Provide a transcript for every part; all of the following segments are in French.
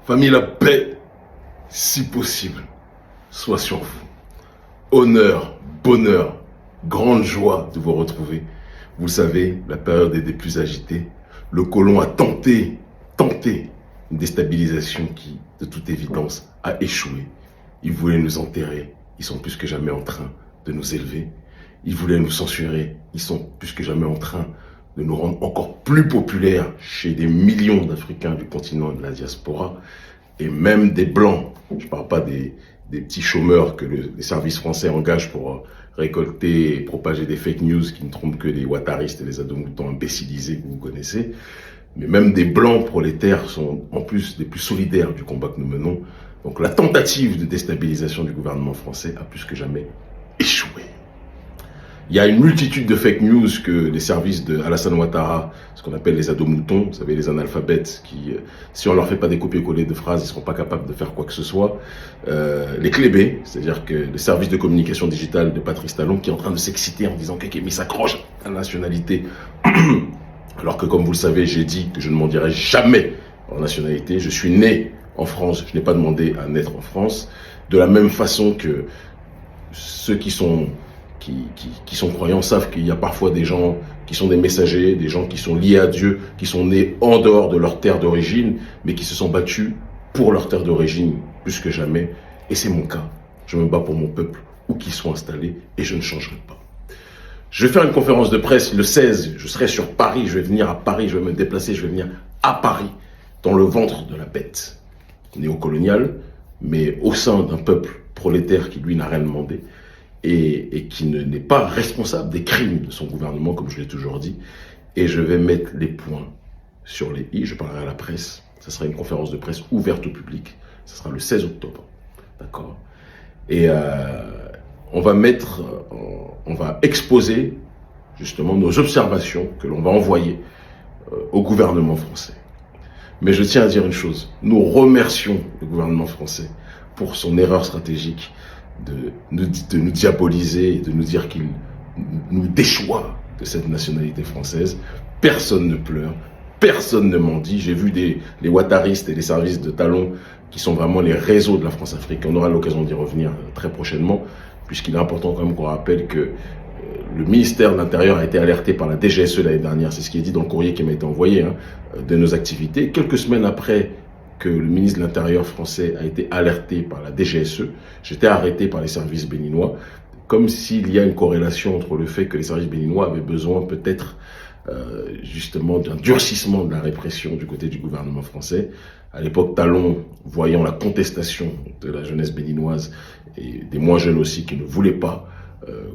Famille, la paix, si possible, soit sur vous. Honneur, bonheur, grande joie de vous retrouver. Vous savez, la période est des plus agitées. Le colon a tenté une déstabilisation qui, de toute évidence, a échoué. Ils voulaient nous enterrer. Ils sont plus que jamais en train de nous élever. Ils voulaient nous censurer. Ils sont plus que jamais en train de nous rendre encore plus populaires chez des millions d'Africains du continent et de la diaspora, et même des Blancs. Je ne parle pas des petits chômeurs que les services français engagent pour récolter et propager des fake news qui ne trompent que les ouattaristes et les ados-moutons imbécilisés que vous connaissez. Mais même des Blancs prolétaires sont en plus des plus solidaires du combat que nous menons. Donc la tentative de déstabilisation du gouvernement français a plus que jamais échoué. Il y a une multitude de fake news que les services de Alassane Ouattara, ce qu'on appelle les ados-moutons, vous savez, les analphabètes, qui, si on leur fait pas des copier-coller de phrases, ils seront pas capables de faire quoi que ce soit. Les clébés, c'est-à-dire que le service de communication digitale de Patrice Talon, qui est en train de s'exciter en disant qu'il s'accroche à la nationalité. Alors que, comme vous le savez, j'ai dit que je ne m'en dirai jamais en nationalité. Je suis né en France, je n'ai pas demandé à naître en France. De la même façon que ceux qui sont croyants savent qu'il y a parfois des gens qui sont des messagers, des gens qui sont liés à Dieu, qui sont nés en dehors de leur terre d'origine, mais qui se sont battus pour leur terre d'origine plus que jamais. Et c'est mon cas. Je me bats pour mon peuple, où qu'ils soient installés, et je ne changerai pas. Je vais faire une conférence de presse le 16, je serai sur Paris, je vais venir à Paris, je vais me déplacer, je vais venir à Paris, dans le ventre de la bête néocoloniale, mais au sein d'un peuple prolétaire qui, lui, n'a rien demandé, et qui n'est pas responsable des crimes de son gouvernement, comme je l'ai toujours dit. Et je vais mettre les points sur les i, je parlerai à la presse. Ça sera une conférence de presse ouverte au public. Ça sera le 16 octobre. D'accord ? Et on va exposer justement nos observations que l'on va envoyer au gouvernement français. Mais je tiens à dire une chose. Nous remercions le gouvernement français pour son erreur stratégique de nous diaboliser et de nous dire qu'il nous déchoit de cette nationalité française. Personne ne pleure, personne ne mendie. J'ai vu les ouattaristes et les services de Talon qui sont vraiment les réseaux de la France-Afrique. On aura l'occasion d'y revenir très prochainement, puisqu'il est important quand même qu'on rappelle que le ministère de l'Intérieur a été alerté par la DGSE l'année dernière, c'est ce qui est dit dans le courrier qui m'a été envoyé, de nos activités. Quelques semaines après que le ministre de l'Intérieur français a été alerté par la DGSE, j'étais arrêté par les services béninois, comme s'il y a une corrélation entre le fait que les services béninois avaient besoin peut-être justement d'un durcissement de la répression du côté du gouvernement français. À l'époque, Talon, voyant la contestation de la jeunesse béninoise et des moins jeunes aussi qui ne voulaient pas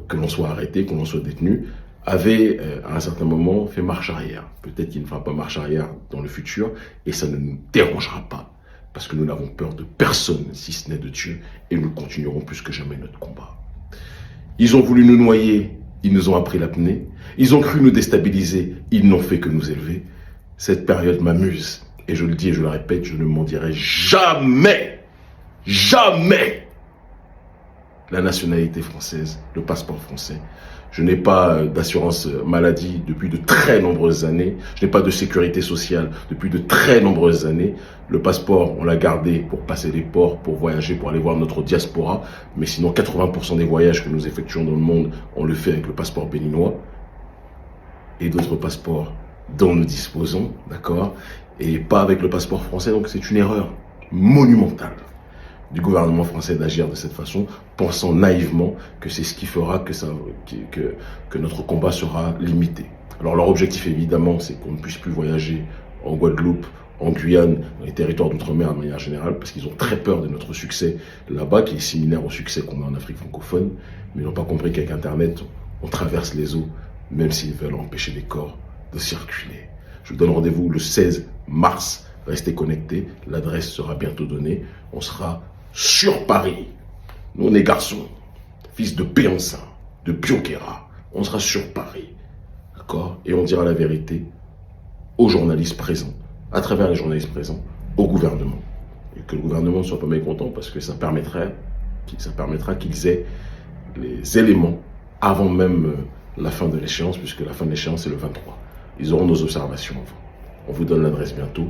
que l'on soit arrêté, que l'on soit détenu, avait à un certain moment fait marche arrière. Peut-être qu'il ne fera pas marche arrière dans le futur, et ça ne nous dérangera pas, parce que nous n'avons peur de personne, si ce n'est de Dieu, et nous continuerons plus que jamais notre combat. Ils ont voulu nous noyer, ils nous ont appris l'apnée. Ils ont cru nous déstabiliser, ils n'ont fait que nous élever. Cette période m'amuse, et je le dis et je le répète, je ne m'en dirai jamais, jamais la nationalité française, le passeport français. Je n'ai pas d'assurance maladie depuis de très nombreuses années. Je n'ai pas de sécurité sociale depuis de très nombreuses années. Le passeport, on l'a gardé pour passer les ports, pour voyager, pour aller voir notre diaspora. Mais sinon, 80% des voyages que nous effectuons dans le monde, on le fait avec le passeport béninois et d'autres passeports dont nous disposons, d'accord ? Et pas avec le passeport français. Donc c'est une erreur monumentale du gouvernement français d'agir de cette façon, pensant naïvement que c'est ce qui fera que notre combat sera limité. Alors leur objectif évidemment, c'est qu'on ne puisse plus voyager en Guadeloupe, en Guyane, dans les territoires d'outre-mer de manière générale, parce qu'ils ont très peur de notre succès là-bas, qui est similaire au succès qu'on a en Afrique francophone, mais ils n'ont pas compris qu'avec Internet, on traverse les eaux, même s'ils veulent empêcher les corps de circuler. Je vous donne rendez-vous le 16 mars. Restez connectés, l'adresse sera bientôt donnée. On sera sur Paris. Nous, on est garçons, fils de Béançin, de Bioquera. On sera sur Paris, d'accord ? Et on dira la vérité aux journalistes présents, à travers les journalistes présents, au gouvernement. Et que le gouvernement ne soit pas mécontent, parce que ça permettra qu'ils aient les éléments avant même la fin de l'échéance, puisque la fin de l'échéance est le 23. Ils auront nos observations avant. On vous donne l'adresse bientôt.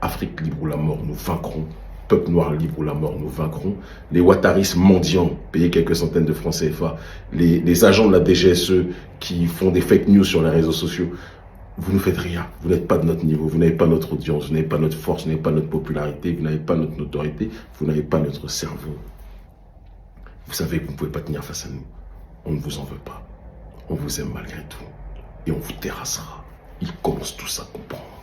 Afrique libre ou la mort, nous vaincrons. Peuple noir libre ou la mort, nous vaincrons. Les Ouattaris mendiants, payés quelques centaines de francs CFA, les agents de la DGSE qui font des fake news sur les réseaux sociaux, vous ne faites rien. Vous n'êtes pas de notre niveau, vous n'avez pas notre audience, vous n'avez pas notre force, vous n'avez pas notre popularité, vous n'avez pas notre notoriété, vous n'avez pas notre cerveau. Vous savez que vous ne pouvez pas tenir face à nous. On ne vous en veut pas. On vous aime malgré tout. Et on vous terrassera. Ils commencent tous à comprendre.